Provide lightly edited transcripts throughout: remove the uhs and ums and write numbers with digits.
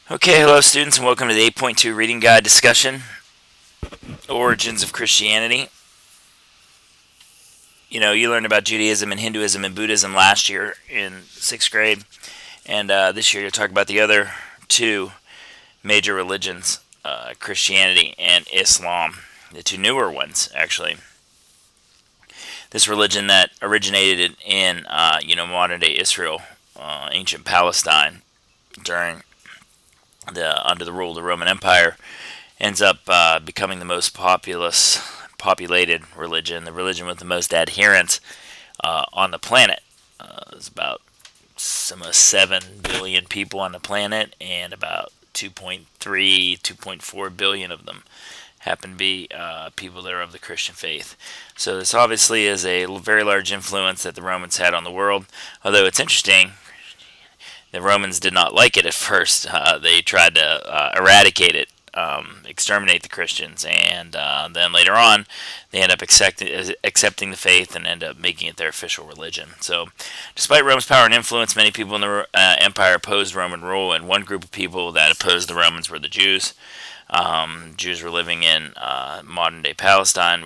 Okay, hello students, and welcome to the 8.2 Reading Guide discussion, Origins of Christianity. You learned about Judaism and Hinduism and Buddhism last year in 6th grade, and this year you'll talk about the other two major religions, Christianity and Islam, the two newer ones, actually. This religion that originated in, modern-day Israel, ancient Palestine, during under the rule of the Roman Empire, ends up becoming the most populated religion, the religion with the most adherents on the planet. There's about almost 7 billion people on the planet, and about 2.3, 2.4 billion of them happen to be people that are of the Christian faith. So this obviously is a very large influence that the Romans had on the world, although it's interesting, the Romans did not like it at first. They tried to eradicate it, exterminate the Christians, and then later on, they end up accepting the faith and end up making it their official religion. So, despite Rome's power and influence, many people in the empire opposed Roman rule, and one group of people that opposed the Romans were the Jews. Jews were living in modern-day Palestine,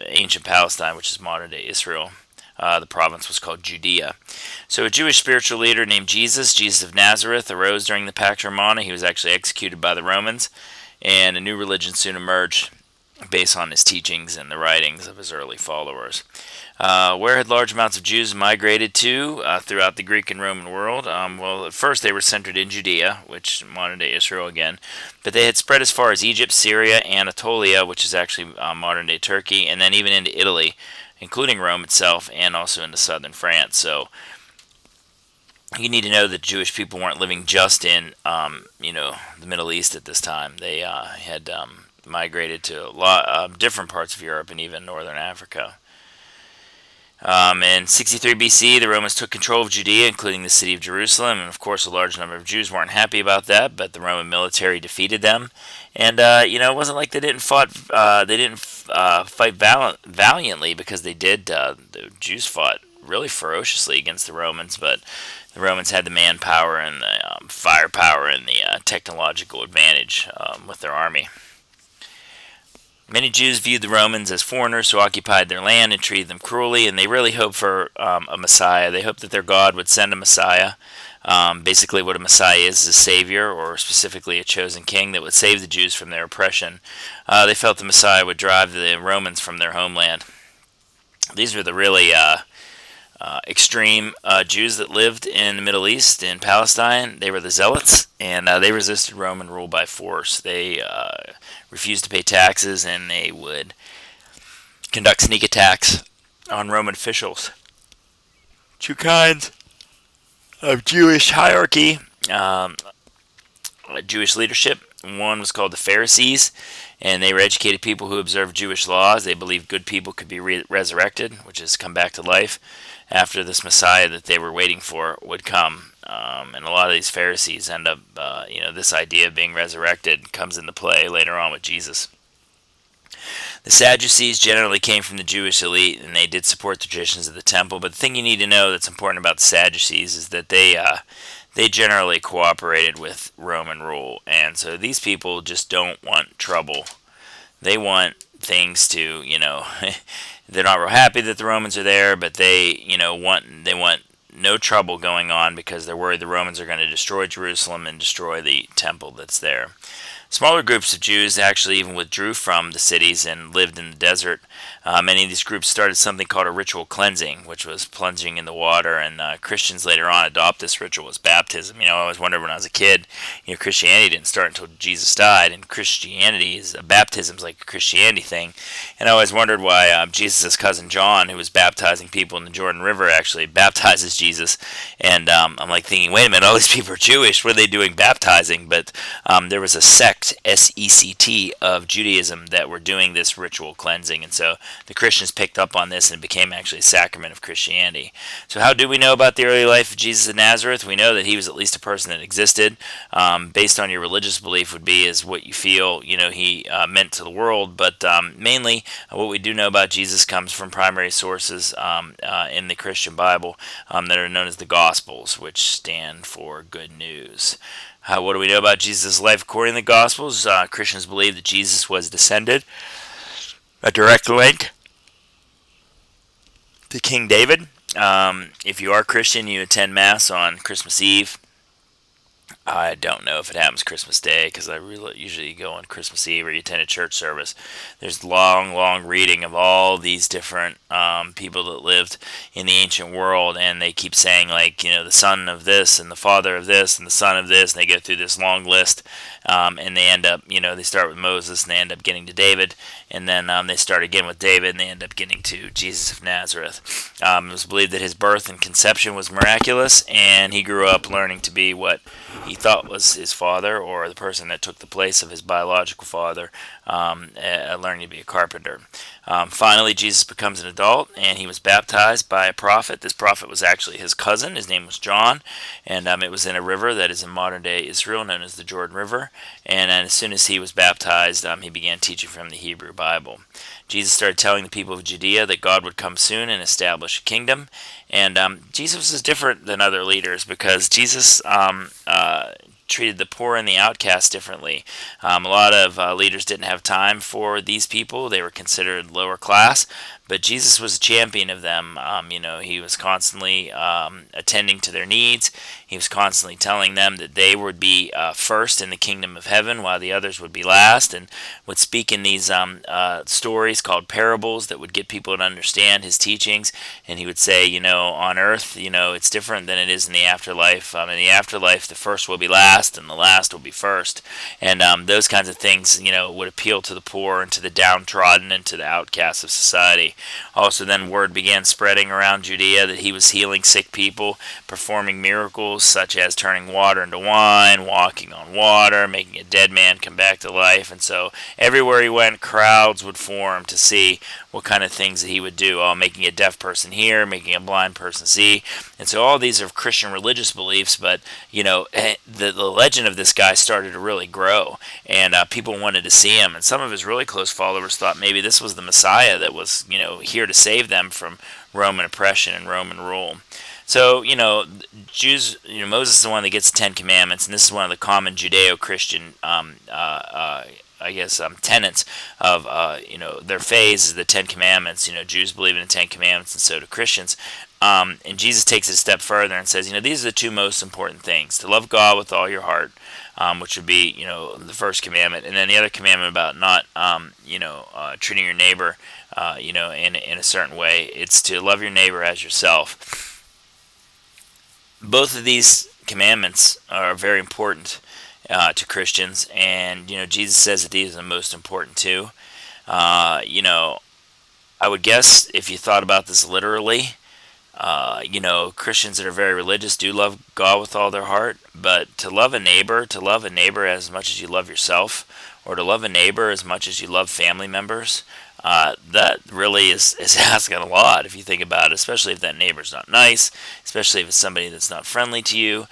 ancient Palestine, which is modern-day Israel. The province was called Judea. So a Jewish spiritual leader named Jesus of Nazareth, arose during the Pax Romana. He was actually executed by the Romans, and a new religion soon emerged based on his teachings and the writings of his early followers. Where had large amounts of Jews migrated to throughout the Greek and Roman world? Well, at first they were centered in Judea, which modern-day Israel again, but they had spread as far as Egypt, Syria, Anatolia, which is actually modern-day Turkey, and then even into Italy, including Rome itself, and also into southern France. So you need to know that Jewish people weren't living just in, the Middle East at this time. They had migrated to a lot of different parts of Europe and even northern Africa. In 63 BC, the Romans took control of Judea, including the city of Jerusalem, and of course a large number of Jews weren't happy about that, but the Roman military defeated them. And it wasn't like they didn't fight valiantly, because they did. The Jews fought really ferociously against the Romans, but the Romans had the manpower and the firepower and the technological advantage with their army. Many Jews viewed the Romans as foreigners who occupied their land and treated them cruelly, and they really hoped for a Messiah. They hoped that their God would send a Messiah. Basically, what a Messiah is a savior, or specifically a chosen king that would save the Jews from their oppression. They felt the Messiah would drive the Romans from their homeland. These were the really extreme Jews that lived in the Middle East, in Palestine. They were the Zealots, and they resisted Roman rule by force. They refused to pay taxes, and they would conduct sneak attacks on Roman officials. Two kinds of Jewish hierarchy, Jewish leadership. One was called the Pharisees, and they were educated people who observed Jewish laws. They believed good people could be resurrected, which is come back to life after this Messiah that they were waiting for would come. And a lot of these Pharisees end up, this idea of being resurrected comes into play later on with Jesus. The Sadducees generally came from the Jewish elite, and they did support the traditions of the temple. But the thing you need to know that's important about the Sadducees is that they generally cooperated with Roman rule, and so these people just don't want trouble. They want things to, they're not real happy that the Romans are there, but they want no trouble going on, because they're worried the Romans are going to destroy Jerusalem and destroy the temple that's there. Smaller groups of Jews actually even withdrew from the cities and lived in the desert. Many of these groups started something called a ritual cleansing, which was plunging in the water, and Christians later on adopt this ritual as baptism. I always wondered when I was a kid, Christianity didn't start until Jesus died, and baptism's like a Christianity thing. And I always wondered why Jesus' cousin John, who was baptizing people in the Jordan River, actually baptizes Jesus. And I'm like thinking, wait a minute, all these people are Jewish, what are they doing baptizing? But there was a sect, SECT, of Judaism that were doing this ritual cleansing, and so so the Christians picked up on this and it became actually a sacrament of Christianity. So how do we know about the early life of Jesus of Nazareth? We know that he was at least a person that existed. Based on your religious belief would be is what you feel, he meant to the world. But mainly what we do know about Jesus comes from primary sources in the Christian Bible that are known as the Gospels, which stand for good news. What do we know about Jesus' life according to the Gospels? Christians believe that Jesus was descended, a direct link to King David. If you are Christian, you attend Mass on Christmas Eve. I don't know if it happens Christmas Day because I really usually go on Christmas Eve or you attend a church service. There's long reading of all these different people that lived in the ancient world, and they keep saying the son of this and the father of this and the son of this, and they go through this long list, and they end up, they start with Moses and they end up getting to David, and then they start again with David and they end up getting to Jesus of Nazareth. It was believed that his birth and conception was miraculous, and he grew up learning to be what he thought was his father, or the person that took the place of his biological father, learning to be a carpenter. Finally, Jesus becomes an adult, and he was baptized by a prophet. This prophet was actually his cousin. His name was John, and it was in a river that is in modern-day Israel, known as the Jordan River. And as soon as he was baptized, he began teaching from the Hebrew Bible. Jesus started telling the people of Judea that God would come soon and establish a kingdom. And Jesus is different than other leaders because Jesus treated the poor and the outcast differently. A lot of leaders didn't have time for these people. They were considered lower class, but Jesus was a champion of them. He was constantly attending to their needs. He was constantly telling them that they would be first in the kingdom of heaven while the others would be last, and would speak in these stories called parables that would get people to understand his teachings. And he would say, on earth, it's different than it is in the afterlife. In the afterlife, the first will be last and the last will be first. And those kinds of things, would appeal to the poor and to the downtrodden and to the outcasts of society. Also, then word began spreading around Judea that he was healing sick people, performing miracles such as turning water into wine, walking on water, making a dead man come back to life. And so everywhere he went, crowds would form to see what kind of things that he would do. Making a deaf person hear, making a blind person see. And so all these are Christian religious beliefs, but the legend of this guy started to really grow, and people wanted to see him. And some of his really close followers thought maybe this was the Messiah that was here to save them from Roman oppression and Roman rule. So, Jews, Moses is the one that gets the Ten Commandments, and this is one of the common Judeo-Christian, tenets of, their faith is the Ten Commandments. Jews believe in the Ten Commandments, and so do Christians. And Jesus takes it a step further and says, these are the two most important things: to love God with all your heart, which would be, the first commandment, and then the other commandment about not, treating your neighbor, in a certain way. It's to love your neighbor as yourself. Both of these commandments are very important to Christians, and Jesus says that these are the most important too. I would guess if you thought about this literally, Christians that are very religious do love God with all their heart, but to love a neighbor as much as you love yourself, or to love a neighbor as much as you love family members, that really is asking a lot if you think about it, especially if that neighbor's not nice, especially if it's somebody that's not friendly to you.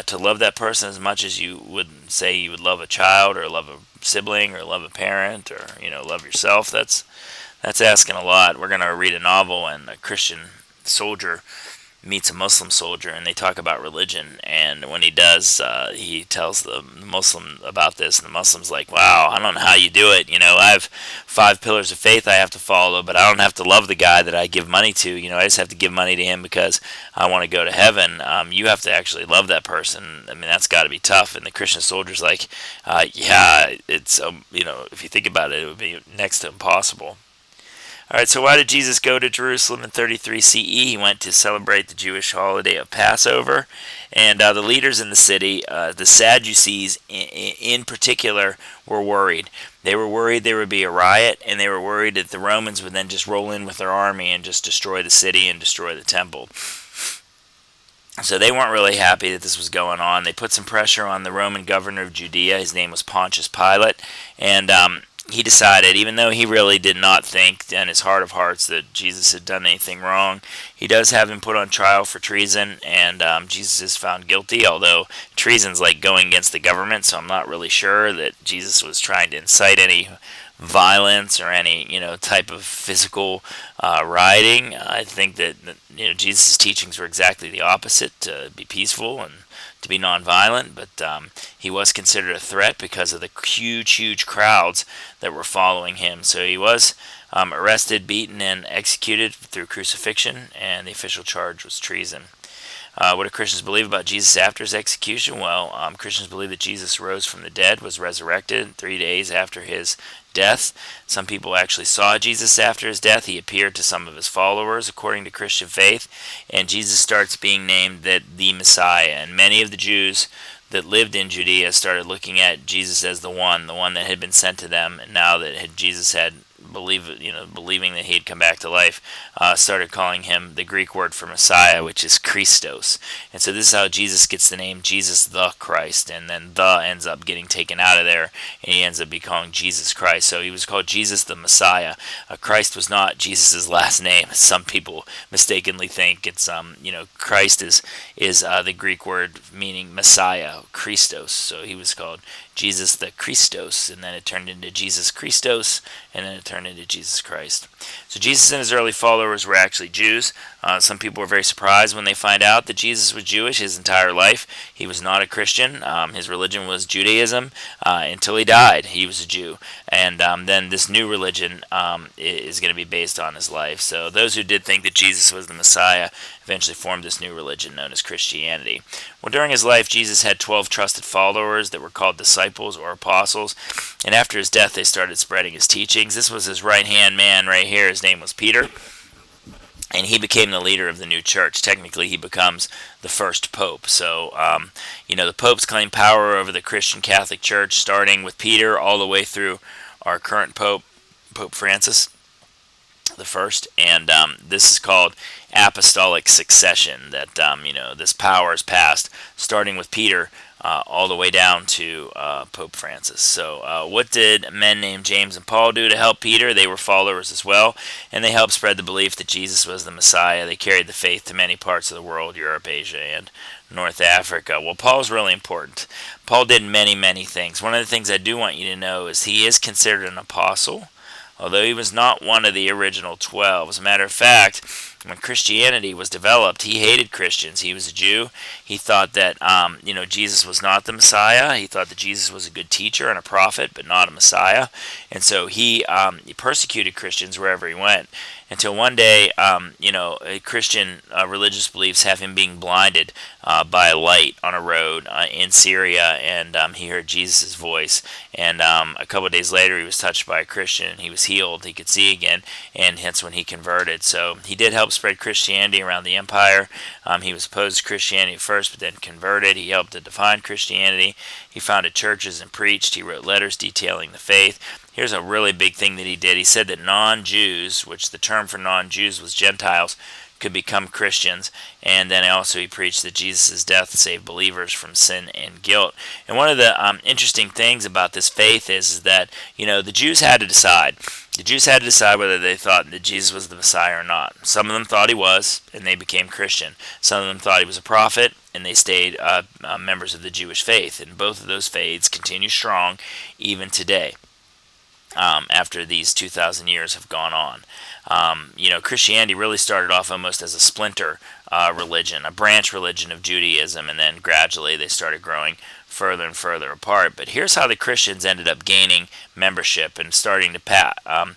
To love that person as much as you would say you would love a child, or love a sibling, or love a parent, or love yourself, that's asking a lot. We're going to read a novel, and a Christian soldier meets a Muslim soldier, and they talk about religion. And when he does, he tells the Muslim about this, and the Muslim's like, wow, I don't know how you do it. I have 5 pillars of faith I have to follow, but I don't have to love the guy that I give money to. I just have to give money to him because I want to go to heaven. You have to actually love that person. That's got to be tough. And the Christian soldier's like, yeah, it's, if you think about it, it would be next to impossible. Alright, so why did Jesus go to Jerusalem in 33 CE? He went to celebrate the Jewish holiday of Passover. And the leaders in the city, the Sadducees in particular, were worried. They were worried there would be a riot, and they were worried that the Romans would then just roll in with their army and just destroy the city and destroy the temple. So they weren't really happy that this was going on. They put some pressure on the Roman governor of Judea. His name was Pontius Pilate. And he decided, even though he really did not think in his heart of hearts that Jesus had done anything wrong, he does have him put on trial for treason, and Jesus is found guilty, although treason's like going against the government, so I'm not really sure that Jesus was trying to incite any violence or any type of physical rioting. I think that Jesus' teachings were exactly the opposite, to be peaceful and to be nonviolent, but he was considered a threat because of the huge crowds that were following him. So he was arrested, beaten, and executed through crucifixion, and the official charge was treason. What do Christians believe about Jesus after his execution? Well, Christians believe that Jesus rose from the dead, was resurrected 3 days after his death. Some people actually saw Jesus after his death. He appeared to some of his followers, according to Christian faith, and Jesus starts being named the Messiah. And many of the Jews that lived in Judea started looking at Jesus as the one that had been sent to them, and now that Jesus had believing that he had come back to life, started calling him the Greek word for Messiah, which is Christos. And so this is how Jesus gets the name Jesus the Christ, and then the ends up getting taken out of there, and he ends up being called Jesus Christ. So he was called Jesus the Messiah. Christ was not Jesus' last name, as some people mistakenly think. It's Christ is the Greek word meaning Messiah, Christos. So he was called Jesus the Christos, and then it turned into Jesus Christos, and then it turned into Jesus Christ. So Jesus and his early followers were actually Jews. Some people were very surprised when they find out that Jesus was Jewish his entire life. He was not a Christian. His religion was Judaism until he died. He was a Jew. And then this new religion is going to be based on his life. So those who did think that Jesus was the Messiah eventually formed this new religion known as Christianity. Well, during his life, Jesus had 12 trusted followers that were called disciples or apostles. And after his death, they started spreading his teachings. This was his right-hand man right here. His name was Peter. And he became the leader of the new church. Technically, he becomes the first pope. So, the popes claim power over the Christian Catholic Church, starting with Peter all the way through our current pope, Pope Francis the first. And this is called apostolic succession, that, this power is passed, starting with Peter all the way down to Pope Francis. So what did men named James and Paul do to help Peter? They were followers as well, and they helped spread the belief that Jesus was the Messiah. They carried the faith to many parts of the world, Europe, Asia, and North Africa. Well, Paul's really important. Paul did many things. One of the things I do want you to know is he is considered an apostle, although he was not one of the original 12. As a matter of fact, when Christianity was developed, he hated Christians. He was a Jew. He thought that, Jesus was not the Messiah. He thought that Jesus was a good teacher and a prophet, but not a Messiah. And so he persecuted Christians wherever he went, until one day, Christian religious beliefs have him being blinded by a light on a road in Syria, and he heard Jesus' voice. And a couple of days later, he was touched by a Christian, and he was healed. He could see again, and that's when he converted. So he did help spread Christianity around the empire. He was opposed to Christianity at first, but then converted. He helped to define Christianity. He founded churches and preached. He wrote letters detailing the faith. Here's a really big thing that he did. He said that non-Jews, which the term for non-Jews was Gentiles, could become Christians. And then also he preached that Jesus' death saved believers from sin and guilt. And one of the interesting things about this faith is that, the Jews had to decide. The Jews had to decide whether they thought that Jesus was the Messiah or not. Some of them thought he was, and they became Christian. Some of them thought he was a prophet, and they stayed members of the Jewish faith. And both of those faiths continue strong even today. After these 2,000 years have gone on. Christianity really started off almost as a splinter religion, a branch religion of Judaism, and then gradually they started growing further and further apart. But here's how the Christians ended up gaining membership and starting to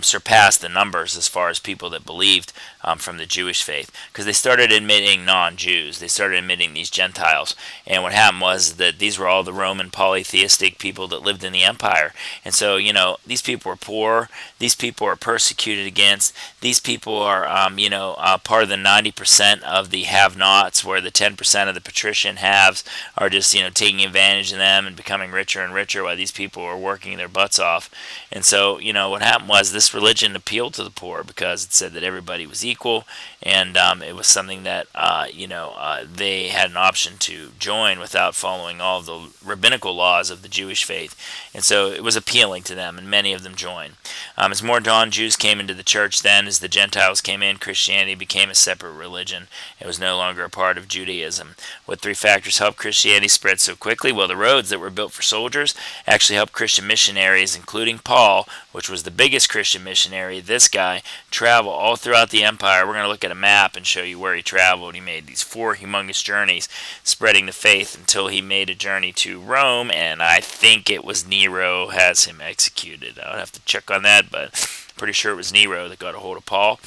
surpass the numbers as far as people that believed from the Jewish faith, because they started admitting non-Jews. They started admitting these Gentiles. And what happened was that these were all the Roman polytheistic people that lived in the empire. And so, these people were poor. These people are persecuted against. These people are, part of the 90% of the have-nots, where the 10% of the patrician haves are just, taking advantage of them and becoming richer and richer while these people are working their butts off. And so, what happened was this religion appealed to the poor because it said that everybody was equal, and it was something that they had an option to join without following all of the rabbinical laws of the Jewish faith, and so it was appealing to them, and many of them joined. As more non-Jews came into the church, then as the Gentiles came in, Christianity became a separate religion. It was no longer a part of Judaism. What three factors helped Christianity spread so quickly? Well, the roads that were built for soldiers actually helped Christian missionaries, including Paul, which was the biggest Christian missionary, this guy, travel all throughout the empire. We're going to look at a map and show you where he traveled. He made these 4 humongous journeys spreading the faith until he made a journey to Rome, and I think it was Nero has him executed. I would have to check on that, but pretty sure it was Nero that got a hold of Paul.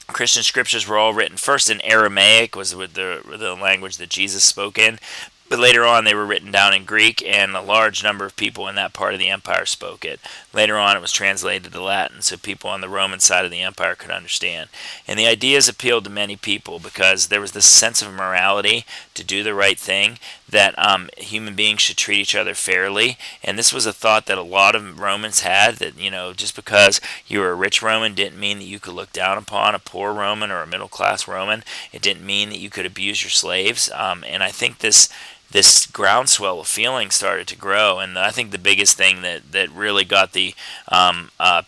Christian scriptures were all written first in Aramaic, was the language that Jesus spoke in, but later on they were written down in Greek, and a large number of people in that part of the empire spoke it. Later on it was translated to Latin so people on the Roman side of the empire could understand. And the ideas appealed to many people because there was this sense of morality to do the right thing, that human beings should treat each other fairly, and this was a thought that a lot of Romans had, that just because you were a rich Roman didn't mean that you could look down upon a poor Roman or a middle class Roman. It didn't mean that you could abuse your slaves, and I think this groundswell of feeling started to grow, and I think the biggest thing that really got the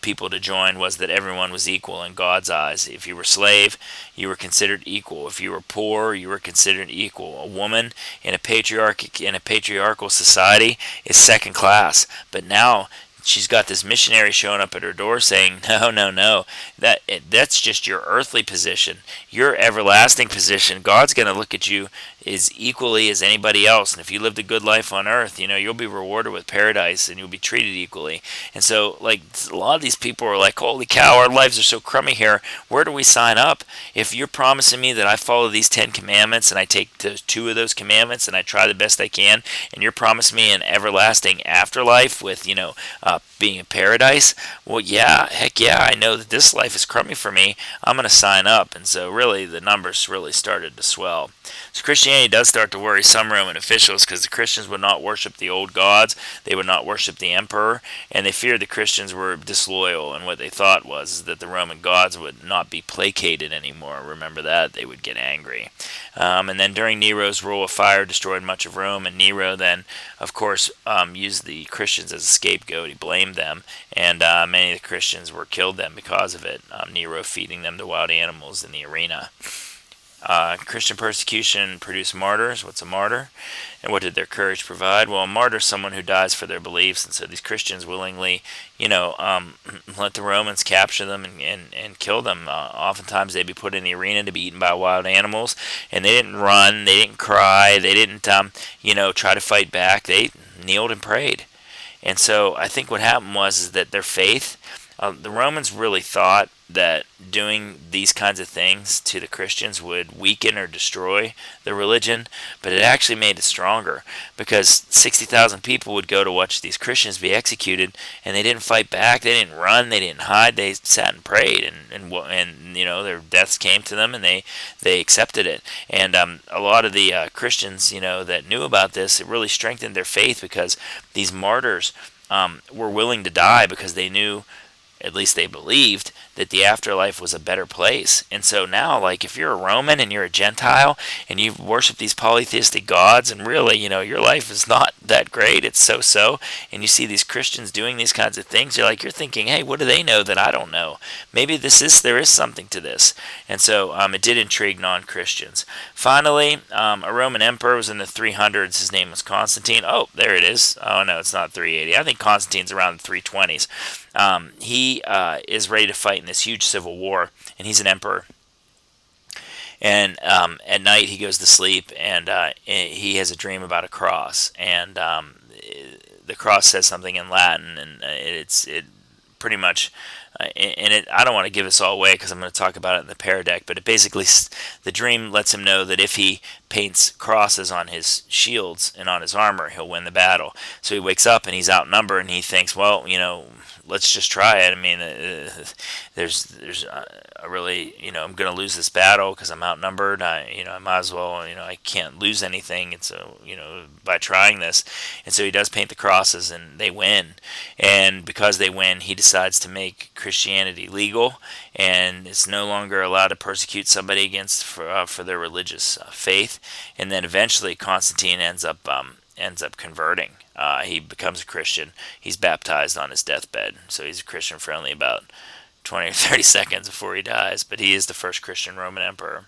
people to join was that everyone was equal in God's eyes. If you were a slave, you were considered equal. If you were poor, you were considered equal. A woman in a patriarchal society is second class, but now she's got this missionary showing up at her door saying, no, that's just your earthly position. Your everlasting position, God's going to look at you as equally as anybody else, and if you lived a good life on earth, you'll be rewarded with paradise, and you'll be treated equally. And so, a lot of these people are like, holy cow, our lives are so crummy here, where do we sign up? If you're promising me that I follow these 10 commandments, and I take 2 of those commandments, and I try the best I can, and you're promising me an everlasting afterlife with, being a paradise, well, heck yeah, I know that this life is crummy for me, I'm going to sign up. And so really the numbers really started to swell. So Christianity does start to worry some Roman officials, because the Christians would not worship the old gods, they would not worship the emperor, and they feared the Christians were disloyal, and what they thought was that the Roman gods would not be placated anymore. Remember that, they would get angry. And then during Nero's rule, a fire destroyed much of Rome, and Nero then, of course, used the Christians as a scapegoat. He blamed them, and many of the Christians were killed then because of it. Nero feeding them to wild animals in the arena. Christian persecution produced martyrs. What's a martyr? And what did their courage provide? Well, a martyr is someone who dies for their beliefs, and so these Christians willingly, let the Romans capture them and kill them. Oftentimes they'd be put in the arena to be eaten by wild animals, and they didn't run, they didn't cry, they didn't, try to fight back. They kneeled and prayed. And so I think what happened was that their faith, the Romans really thought that doing these kinds of things to the Christians would weaken or destroy the religion, but it actually made it stronger, because 60,000 people would go to watch these Christians be executed, and they didn't fight back, they didn't run, they didn't hide, they sat and prayed, and their deaths came to them, and they accepted it. And a lot of the Christians, that knew about this, it really strengthened their faith, because these martyrs were willing to die because they knew, at least they believed, that the afterlife was a better place. And so now, if you're a Roman and you're a Gentile and you worship these polytheistic gods, and really, your life is not that great, it's so-so, and you see these Christians doing these kinds of things, you're thinking, hey, what do they know that I don't know? Maybe there is something to this. And so it did intrigue non-Christians. Finally, a Roman emperor was in the 300s. His name was Constantine. Oh, there it is. Oh, no, it's not 380. I think Constantine's around the 320s. He is ready to fight in this huge civil war, and he's an emperor. And at night he goes to sleep, and he has a dream about a cross, and the cross says something in Latin, and it pretty much, I don't want to give this all away because I'm going to talk about it in the paradeck, but it basically, the dream lets him know that if he paints crosses on his shields and on his armor, he'll win the battle. So he wakes up and he's outnumbered, and he thinks, well, let's just try it. I mean, there's a really, I'm going to lose this battle because I'm outnumbered. I might as well, I can't lose anything. And so, by trying this. And so he does paint the crosses, and they win. And because they win, he decides decides to make Christianity legal, and it's no longer allowed to persecute somebody for their religious faith. And then eventually Constantine ends up converting. He becomes a Christian. He's baptized on his deathbed, so he's a Christian for only about 20 or 30 seconds before he dies. But he is the first Christian Roman emperor.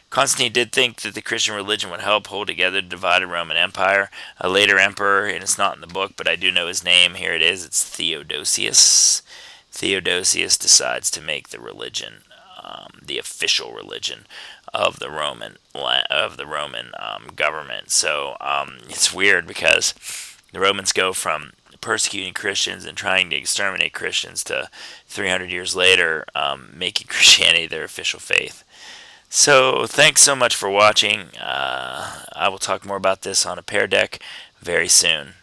Constantine did think that the Christian religion would help hold together the divided Roman Empire. A later emperor, and it's not in the book, but I do know his name. Here it is. It's Theodosius. Theodosius decides to make the religion the official religion of the Roman government. So it's weird because the Romans go from persecuting Christians and trying to exterminate Christians to 300 years later making Christianity their official faith. So thanks so much for watching. I will talk more about this on a Pear Deck very soon.